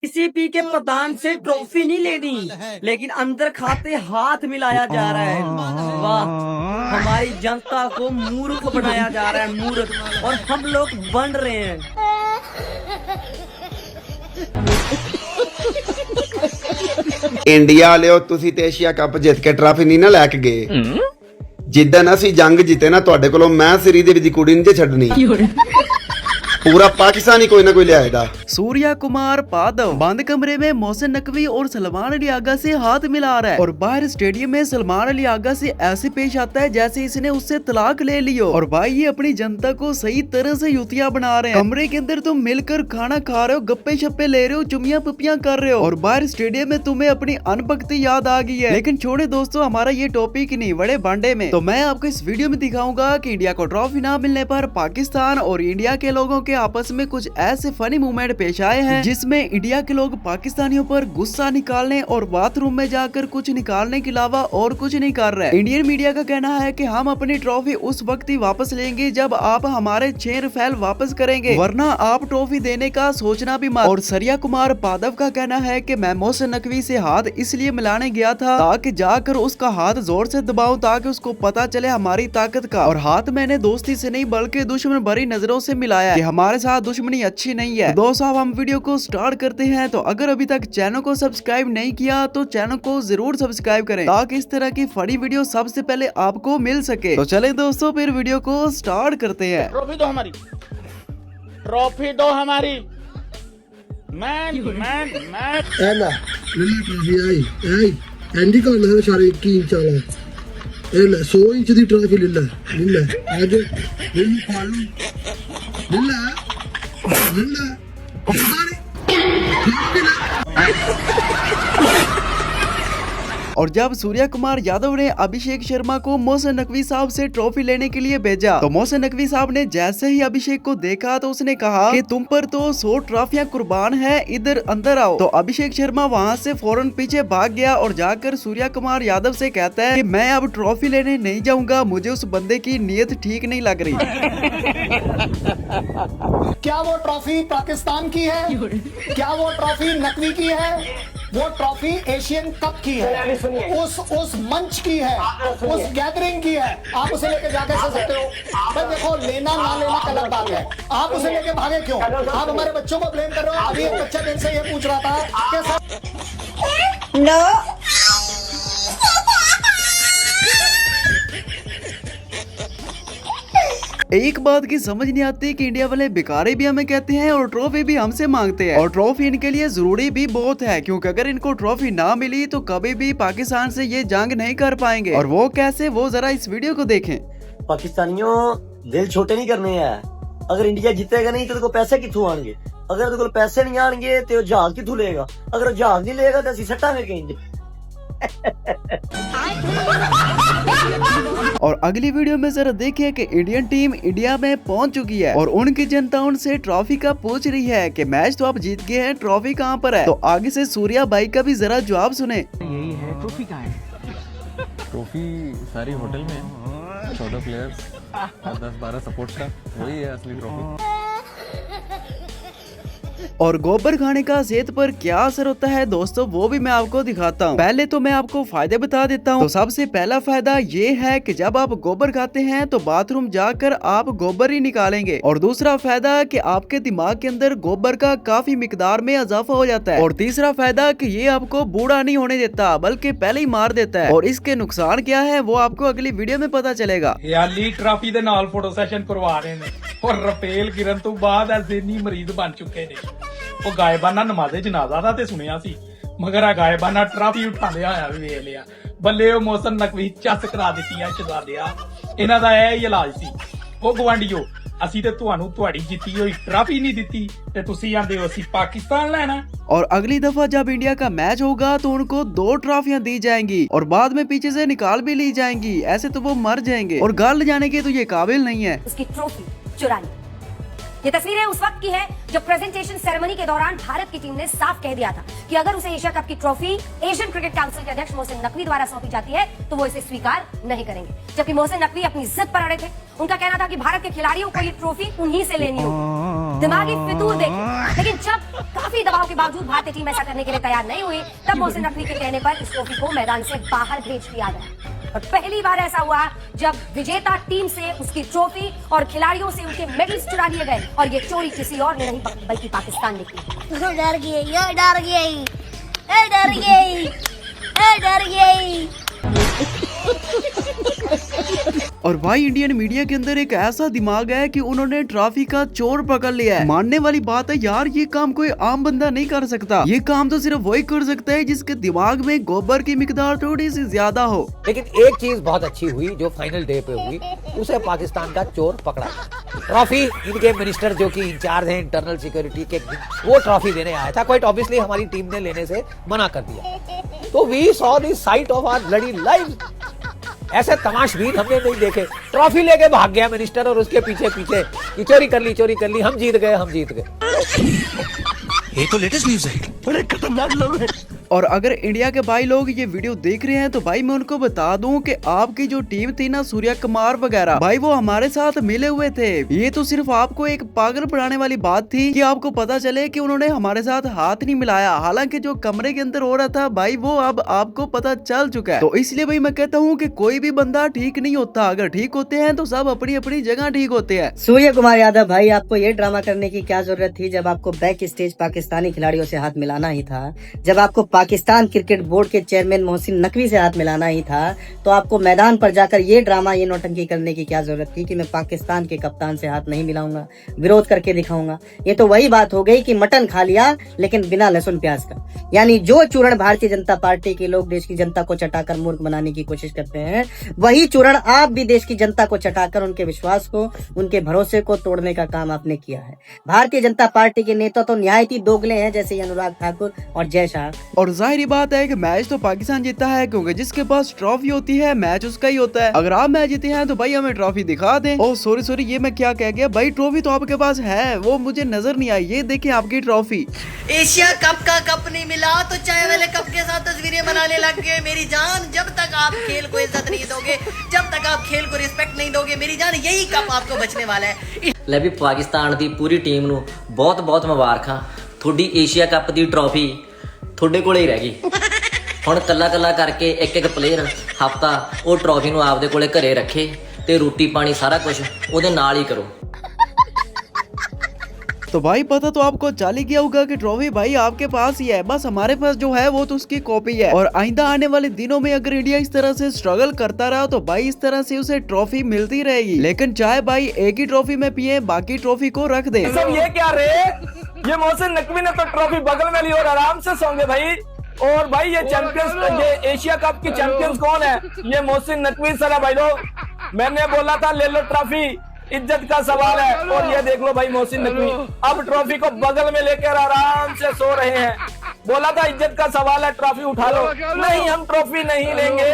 CCP के प्रधान से trophy नहीं लेनी, लेकिन अंदर खाते हाथ मिलाया जा रहा है। वाह, हमारी जनता को मूर्ख बनाया जा रहा है, मूर्ख, और हम लोग बन रहे हैं। इंडिया वालिओ ਤੁਸੀਂ ਤੇ ਏਸ਼ੀਆ ਕੱਪ ਜਿੱਤ ਕੇ ਟਰਾਫੀ ਨਹੀਂ ਨਾ ਲੈ ਕੇ ਗਏ। ਜਿੱਦਣ ਅਸੀਂ ਜੰਗ ਜਿੱਤੇ ਨਾ ਤੁਹਾਡੇ ਕੋਲੋਂ ਮੈਂ सीरीज ਦੇ ਵਿੱਚ ਦੀ ਕੁੜੀ ਨਹੀਂ ਛੱਡਣੀ। पूरा पाकिस्तान ही कोई ना कोई लियाएगा। सूर्या कुमार पादव बंद कमरे में मोहसिन नकवी और सलमान अली आगा से हाथ मिला रहा है और बाहर स्टेडियम में सलमान अली आगा से ऐसे पेश आता है जैसे इसने उससे तलाक ले ली हो। और भाई ये अपनी जनता को सही तरह से युतिया बना रहे हैं। कमरे के अंदर तुम मिलकर खाना खा रहे हो, गप्पे शप्पे ले रहे हो, चुमिया पुपियां कर रहे हो, और बाहर स्टेडियम में तुम्हें अपनी अनभक्ति याद आ गई है। लेकिन छोड़े दोस्तों, हमारा ये टॉपिक नहीं, बड़े बांडे में तो मैं आपको इस वीडियो में दिखाऊंगा कि इंडिया को ट्रॉफी ना मिलने पर पाकिस्तान और इंडिया के लोगों के आपस में कुछ ऐसे फनी मूवमेंट पेश आए हैं जिसमें इंडिया के लोग पाकिस्तानियों पर गुस्सा निकालने और बाथरूम में जाकर कुछ निकालने के अलावा और कुछ नहीं कर रहे। इंडियन मीडिया का कहना है कि हम अपनी ट्रॉफी उस वक्त ही वापस लेंगे जब आप हमारे 6 रफेल वापस करेंगे, वरना आप ट्रॉफी देने का सोचना भी मत। और सूर्या कुमार पादव का कहना है कि मैं मोहसिन नकवी से हाथ इसलिए मिलाने गया था ताकि जाकर उसका हाथ जोर से दबाऊं ताकि उसको पता चले हमारी ताकत का, और हाथ मैंने दोस्ती से नहीं बल्कि दुश्मन भरी नजरों से मिलाया है। हमारे साथ दुश्मनी अच्छी नहीं है। दोस्तों, अब हम वीडियो को स्टार्ट करते हैं। तो अगर अभी तक चैनल को सब्सक्राइब नहीं किया तो चैनल को जरूर सब्सक्राइब करें ताकि इस तरह की फनी वीडियो सबसे पहले आपको मिल सके। तो चले दोस्तों, फिर वीडियो को स्टार्ट करते हैं। ट्रॉफी दो हमारी, ट्रॉफी दो हमारी। मैन मैन मैन एला लिली ट्रॉफी आई एंडी कर ले सारे की चला एला 100 इंच दी ट्रॉफी लिला आज लिली फालू लिला लिला और जब सूर्या कुमार यादव ने अभिषेक शर्मा को मोहसिन नकवी साहब से ट्रॉफी लेने के लिए भेजा तो मोहसिन नकवी साहब ने जैसे ही अभिषेक को देखा तो उसने कहा कि तुम पर तो 100 ट्रॉफियां कुर्बान है, इधर अंदर आओ। तो अभिषेक शर्मा वहां से फौरन पीछे भाग गया और जाकर सूर्या कुमार यादव से कहता है कि मैं अब ट्रॉफी लेने नहीं जाऊंगा, मुझे उस बंदे की नीयत ठीक नहीं लग रही। क्या वो ट्रॉफी पाकिस्तान की है? क्या वो ट्रॉफी नकवी की है? वो ट्रॉफी एशियन कप की है, उस मंच की है, उस गैदरिंग की है। आप उसे लेके जाके सह सकते हो, पर देखो लेना ना लेना अलग बात है। आप उसे लेके भागे क्यों? आप हमारे बच्चों को ब्लेम कर रहे हो। अभी एक बच्चा दिन से ये पूछ रहा था कि नो एक बात की समझ नहीं आती कि इंडिया वाले भिखारी भी हमें कहते हैं और ट्रॉफी भी हमसे मांगते हैं, और ट्रॉफी इनके लिए जरूरी भी बहुत है क्योंकि अगर इनको ट्रॉफी ना मिली तो कभी भी पाकिस्तान से ये जंग नहीं कर पाएंगे। और वो कैसे, वो जरा इस वीडियो को देखें। पाकिस्तानियों, दिल छोटे नहीं करने हैं। अगर इंडिया जीतेगा नहीं तो देखो पैसे कितों आएंगे, अगर देखो पैसे नहीं आएंगे तो जहाज कितों लेगा, अगर जहाज नहीं लेगा तो असि सट्टा में कहेंगे। और अगली वीडियो में जरा देखिए कि इंडियन टीम इंडिया में पहुंच चुकी है और उनकी जनता उनसे ट्रॉफी का पूछ रही है कि मैच तो आप जीत गए हैं, ट्रॉफी कहां पर है। तो आगे से सूर्या भाई का भी जरा जवाब सुने। यही है, ट्रॉफी कहाँ है? ट्रॉफी सारी होटल में है, 14 प्लेयर्स 10-12 सपोर्ट स्टाफ, वही है असली ट्रॉफी। और गोबर खाने का सेहत पर क्या असर होता है दोस्तों, वो भी मैं आपको दिखाता हूँ। पहले तो मैं आपको फायदे बता देता हूँ। तो सबसे पहला फायदा ये है कि जब आप गोबर खाते हैं तो बाथरूम जाकर आप गोबर ही निकालेंगे। और दूसरा फायदा कि आपके दिमाग के अंदर गोबर का काफी मिकदार में इजाफा हो जाता है। और तीसरा फायदा कि ये आपको बूढ़ा नहीं होने देता बल्कि पहले ही मार देता है। और इसके नुकसान क्या है वो आपको अगली वीडियो में पता चलेगा। याली ट्रॉफी दे नाल फोटो सेशन करवा रहे हैं और रफेल गिरन तो बाद ऐसे नहीं मरीज बन चुके ने। ਉਹ ਗਾਇਬਾਨਾ ਨਮਾਜ਼ੇ ਜਨਾਜ਼ਾ ਦਾ ਤੇ ਸੁਣਿਆ ਸੀ, ਮਗਰ ਆ ਗਾਇਬਾਨਾ ਟਰਾਫੀ ਉਠਾਉਂਦਿਆ ਹੋਇਆ ਵੀ ਵੇਖ ਲਿਆ। ਬੱਲੇ ਉਹ ਮੋਹਸਿਨ ਨਕਵੀ ਚੱਸ ਕਰਾ ਦਿੱਤੀ ਆ ਸ਼ਹਜ਼ਾਦਿਆ। ਇਹਨਾਂ ਦਾ ਇਹ ਹੀ ਇਲਾਜ ਸੀ। ਉਹ ਗਵਾਂਢੀਓ, ਅਸੀਂ ਤੇ ਤੁਹਾਨੂੰ ਤੁਹਾਡੀ ਜਿੱਤੀ ਹੋਈ ਟਰਾਫੀ ਨਹੀਂ ਦਿੱਤੀ ਤੇ ਤੁਸੀਂ ਆਂਦੇ ਹੋ ਅਸੀਂ ਪਾਕਿस्तान ਲੈਣਾ। और अगली दफा जब इंडिया का मैच होगा तो उनको 2 ट्रॉफियां दी जाएंगी और बाद में पीछे से निकाल भी ली जाएंगी, ऐसे तो वो मर जाएंगे और गाल जाने के तो ये काबिल नहीं है। उसकी ट्रॉफी चुरानी। ये तस्वीरें उस वक्त की है जब प्रेजेंटेशन सेरेमनी के दौरान भारत की टीम ने साफ कह दिया था कि अगर उसे एशिया कप की ट्रॉफी एशियन क्रिकेट काउंसिल के अध्यक्ष मोहसिन नकवी द्वारा सौंपी जाती है तो वो इसे स्वीकार नहीं करेंगे। जबकि मोहसिन नकवी अपनी जिद पर अड़े थे। उनका कहना था कि भारत के खिलाड़ियों को ये ट्रॉफी उन्हीं से लेनी होगी। दिमागी फितूर देखे। लेकिन जब काफी दबाव के बावजूद भारतीय टीम ऐसा करने के लिए तैयार नहीं हुई, तब मोहसिन नकवी के कहने पर इस ट्रॉफी को मैदान से बाहर भेज दिया गया। और पहली बार ऐसा हुआ जब विजेता टीम से उसकी ट्रॉफी और खिलाड़ियों से उनके मेडल्स चुरा लिए गए, और ये चोरी किसी और ने नहीं बल्कि पाकिस्तान ने की। डर गई, डर गई, डर गई, डर गई। और भाई इंडियन मीडिया के अंदर एक ऐसा दिमाग है कि उन्होंने ट्रॉफी का चोर पकड़ लिया है। मानने वाली बात है यार, ये काम कोई आम बंदा नहीं कर सकता। ये काम तो सिर्फ वही कर सकता है जिसके दिमाग में गोबर की मिकदार थोड़ी सी ज्यादा हो। लेकिन एक चीज बहुत अच्छी हुई जो फाइनल डे पे हुई, उसे पाकिस्तान का चोर पकड़ा। ट्रॉफी इनके मिनिस्टर जो कि इंचार्ज हैं इंटरनल सिक्योरिटी के, वो ट्रॉफी देने आया था। क्वाइट ऑब्वियसली हमारी टीम ने लेने से मना कर दिया। तो we saw the sight of our bloody live. ऐसे तमाशबीन हमने नहीं देखे। ट्रॉफी लेके भाग गया मिनिस्टर और उसके पीछे पीछे कि चोरी कर ली, हम जीत गए। ये तो लेटेस्ट न्यूज़ है, बड़े खतरनाक लोग हैं। और अगर इंडिया के भाई लोग ये वीडियो देख रहे हैं तो भाई मैं उनको बता दूं कि आपकी जो टीम थी ना, सूर्या कुमार वगैरह, भाई वो हमारे साथ मिले हुए थे। ये तो सिर्फ आपको एक पागल बनाने वाली बात थी कि आपको पता चले कि उन्होंने हमारे साथ हाथ नहीं मिलाया। हालांकि जो कमरे के अंदर हो रहा था भाई, वो अब आपको पता चल चुका है। तो इसलिए भाई मैं कहता हूँ कि कोई भी बंदा ठीक नहीं होता। अगर ठीक होते हैं तो सब अपनी अपनी जगह ठीक होते हैं। सूर्य कुमार यादव भाई, आपको ये ड्रामा करने की क्या जरूरत थी जब आपको बैक स्टेज पाकिस्तानी खिलाड़ियों से हाथ मिलाना ही था, जब आपको पाकिस्तान क्रिकेट बोर्ड के चेयरमैन मोहसिन नकवी से हाथ मिलाना ही था, तो आपको मैदान पर जाकर ये ड्रामा, ये नौटंकी करने की क्या जरूरत थी कि मैं पाकिस्तान के कप्तान से हाथ नहीं मिलाऊंगा, विरोध करके दिखाऊंगा। ये तो वही बात हो गई कि मटन खा लिया लेकिन बिना लहसुन प्याज का। यानी जो चूरण भारतीय जनता पार्टी के लोग देश की जनता को चटाकर मूर्ख बनाने की कोशिश करते हैं, वही चूरण आप भी देश की जनता को चटाकर उनके विश्वास को, उनके भरोसे को तोड़ने का काम आपने किया है। भारतीय जनता पार्टी के नेता तो निहायत ही दोगले हैं, जैसे अनुराग ठाकुर और जय शाह। और जाहिर बात है कि मैच तो पाकिस्तान जीता है, क्योंकि जिसके पास ट्रॉफी होती है मैच उसका ही होता है। अगर आप मैच जीते हैं तो भाई हमें ट्रॉफी दिखा दें। ओह सॉरी, ये मैं क्या कह गया भाई, ट्रॉफी तो आपके पास है, वो मुझे नजर नहीं आई। ये देखिए आपकी ट्रॉफी। एशिया कप का कप नहीं मिला तो चाय वाले कप के साथ तस्वीरें बनाने लग गए। मेरी जान, जब तक आप खेल को इज्जत नहीं दोगे, जब तक आप खेल को रिस्पेक्ट नहीं दोगे, मेरी जान, यही कप आपको बचने वाला है। ਲੈ ਵੀ ਪਾਕਿਸਤਾਨ ਦੀ ਪੂਰੀ ਟੀਮ ਨੂੰ ਬਹੁਤ ਬਹੁਤ ਮੁਬਾਰਕਾਂ। ਤੁਹਾਡੀ ਏਸ਼ੀਆ ਕੱਪ ਦੀ ਟਰੋਫੀ ਤੁਹਾਡੇ ਕੋਲੇ ਹੀ ਰਹਿ ਗਈ। ਹੁਣ ਕੱਲਾ ਕੱਲਾ ਕਰਕੇ ਇੱਕ ਇੱਕ ਪਲੇਅਰ ਹਫਤਾ ਉਹ ਟਰੋਫੀ ਨੂੰ ਆਪਦੇ ਕੋਲੇ ਘਰੇ ਰੱਖੇ ਤੇ ਰੋਟੀ ਪਾਣੀ ਸਾਰਾ ਕੁਝ ਉਹਦੇ ਨਾਲ ਹੀ ਕਰੋ। तो भाई पता तो आपको चल ही गया होगा कि ट्रॉफी भाई आपके पास ही है, बस हमारे पास जो है वो तो उसकी कॉपी है। और आइंदा आने वाले दिनों में अगर इंडिया इस तरह से स्ट्रगल करता रहा तो भाई इस तरह से उसे ट्रॉफी मिलती रहेगी। लेकिन चाहे भाई एक ही ट्रॉफी में पिए, बाकी ट्रॉफी को रख दे। सब ये क्या रे, ये मोहसिन नकवी ने तो ट्रॉफी बगल में ली और आराम से सोंगे भाई। और भाई ये चैंपियंस, ये एशिया कप की चैंपियंस कौन है? ये मोहसिन नकवी सर है भाई लोग। मैंने बोला था ले लो ट्रॉफी, इज्जत का सवाल है। और ये देख लो भाई मोहसिन नकवी अब ट्रॉफी को बगल में लेकर आराम से सो रहे हैं। बोला था इज्जत का सवाल है, ट्रॉफी उठा लो। नहीं, हम ट्रॉफी नहीं लेंगे।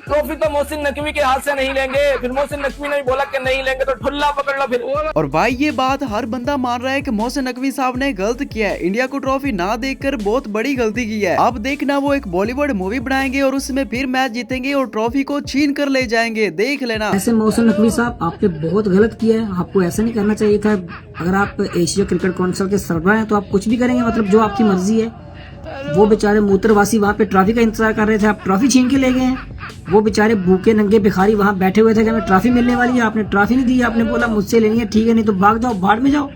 ट्रॉफी तो मोहसिन नकवी के हाथ से नहीं लेंगे। फिर मोहसिन नकवी ने बोला कि नहीं लेंगे तो ठुल्ला पकड़ लो फिर। और भाई ये बात हर बंदा मान रहा है कि मोहसिन नकवी साहब ने गलत किया है, इंडिया को ट्रॉफी ना देकर बहुत बड़ी गलती की है। अब देखना वो एक बॉलीवुड मूवी बनाएंगे और उसमें फिर मैच जीतेंगे और ट्रॉफी को छीन कर ले जाएंगे, देख लेना। ऐसे मोहसिन नकवी साहब आपने बहुत गलत किया है, आपको ऐसा नहीं करना चाहिए था। अगर आप एशिया क्रिकेट काउंसिल के सरबराह हैं तो आप कुछ भी करेंगे, मतलब जो आपकी मर्जी है। वो बेचारे मूत्रवासी वहाँ पे ट्रॉफी का इंतजार कर रहे थे, आप ट्रॉफी छीन के ले गए हैं। वो बेचारे भूखे नंगे भिखारी वहाँ बैठे हुए थे कि हमें ट्रॉफी मिलने वाली है, आपने ट्रॉफी नहीं दी। आपने बोला मुझसे लेनी है, ठीक है, नहीं तो भाग जाओ, बाढ़ में जाओ।